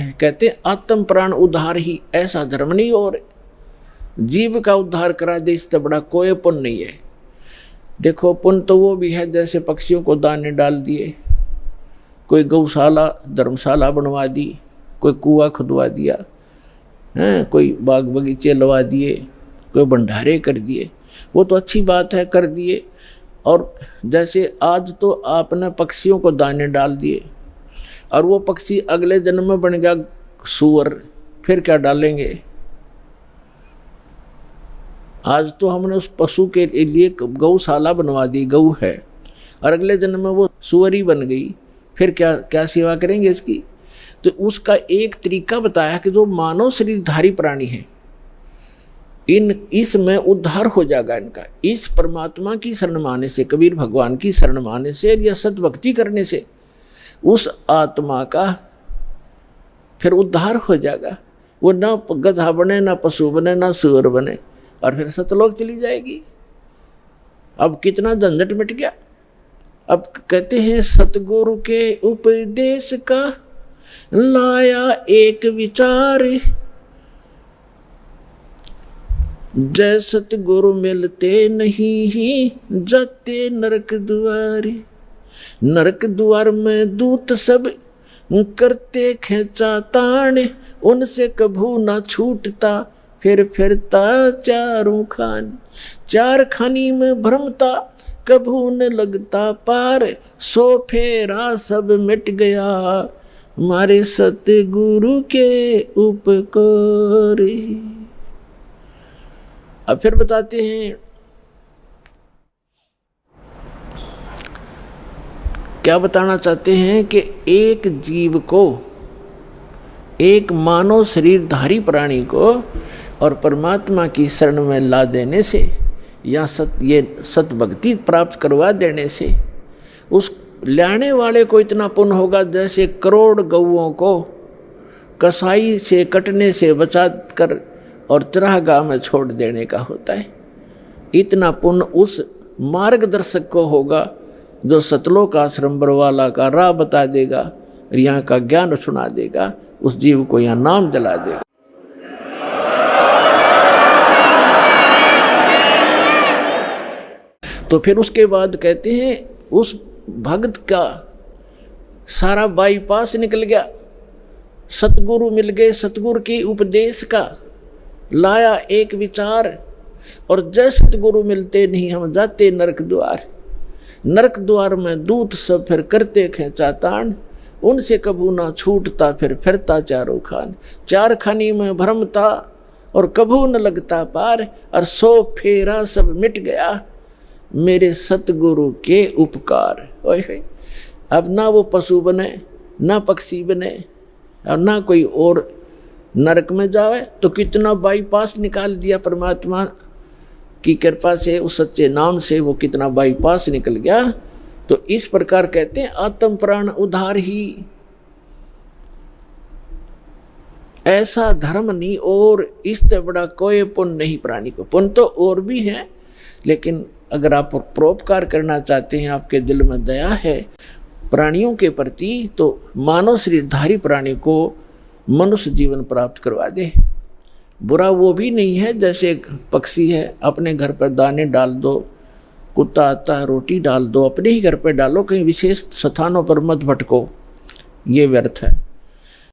है। कहते आत्म प्राण उद्धार ही, ऐसा धर्म नहीं और जीव का उद्धार करा दे इससे बड़ा कोई पुण्य नहीं है। देखो पुण्य तो वो भी है जैसे पक्षियों को दाने डाल दिए, कोई गौशाला धर्मशाला बनवा दी, कोई कुआं खुदवा दिया हैं, कोई बाग बगीचे लगा दिए, कोई भंडारे कर दिए, वो तो अच्छी बात है कर दिए। और जैसे आज तो आपने पक्षियों को दाने डाल दिए और वो पक्षी अगले जन्म में बन गया सूअर, फिर क्या डालेंगे? आज तो हमने उस पशु के लिए गौशाला बनवा दी, गऊ है, और अगले जन्म में वो सूअर ही बन गई, फिर क्या क्या सेवा करेंगे इसकी? तो उसका एक तरीका बताया कि जो मानव शरीरधारी प्राणी है इसमें उद्धार हो जाएगा इनका, इस परमात्मा की शरण माने से, कबीर भगवान की शरण माने से या सतभक्ति करने से उस आत्मा का फिर उद्धार हो जाएगा। वो ना गधा बने, ना पशु बने, ना सूअर बने, और फिर सतलोक चली जाएगी। अब कितना झंझट मिट गया। अब कहते हैं सतगुरु के उपदेश का लाया एक विचार, जय सतगुरु मिलते नहीं जाते नरक द्वार। नरक द्वार में दूत सब करते खेचा ताण, उनसे कभू ना छूटता फिर फिरता चारों खान। चार खानी में भ्रमता कभू न लगता पार, सो फेरा सब मिट गया हमारे सतगुरु के उपकार। अब फिर बताते हैं क्या बताना चाहते हैं कि एक जीव को, एक मानव शरीरधारी प्राणी को और परमात्मा की शरण में ला देने से या सतभक्ति प्राप्त करवा देने से उस लाने वाले को इतना पुण्य होगा जैसे करोड़ गौओं को कसाई से कटने से बचा कर और चरागाह में छोड़ देने का होता है। इतना पुण्य उस मार्गदर्शक को होगा जो सतलोक आश्रम बरवाला का राह बता देगा, यहाँ का ज्ञान सुना देगा, उस जीव को यहाँ नाम दिला देगा। तो फिर उसके बाद कहते हैं उस भक्त का सारा बाईपास निकल गया, सतगुरु मिल गए, सतगुरु के उपदेश का लाया एक विचार, और जय सतगुरु मिलते नहीं हम जाते नरक द्वार। नरक द्वार में दूत सब फिर करते खेचा तान, उनसे कभू ना छूटता फिर फिरता चारों खान। चार खानी में भ्रमता और कभू न लगता पार, और सो फेरा सब मिट गया मेरे सतगुरु के उपकार। ओए अब ना वो पशु बने, ना पक्षी बने, और ना कोई और नरक में जावे, तो कितना बाईपास निकाल दिया परमात्मा की कृपा से, उस सच्चे नाम से वो कितना बाईपास निकल गया। तो इस प्रकार कहते हैं आत्म प्राण उद्धार ही, ऐसा धर्म नहीं और इससे बड़ा कोई पुण्य नहीं प्राणी को। पुण्य तो और भी है, लेकिन अगर आप परोपकार करना चाहते हैं, आपके दिल में दया है प्राणियों के प्रति, तो मानव शरीरधारी प्राणी को मनुष्य जीवन प्राप्त करवा दे। बुरा वो भी नहीं है जैसे एक पक्षी है, अपने घर पर दाने डाल दो, कुत्ता आता है रोटी डाल दो, अपने ही घर पर डालो, कहीं विशेष स्थानों पर मत भटको, ये व्यर्थ है।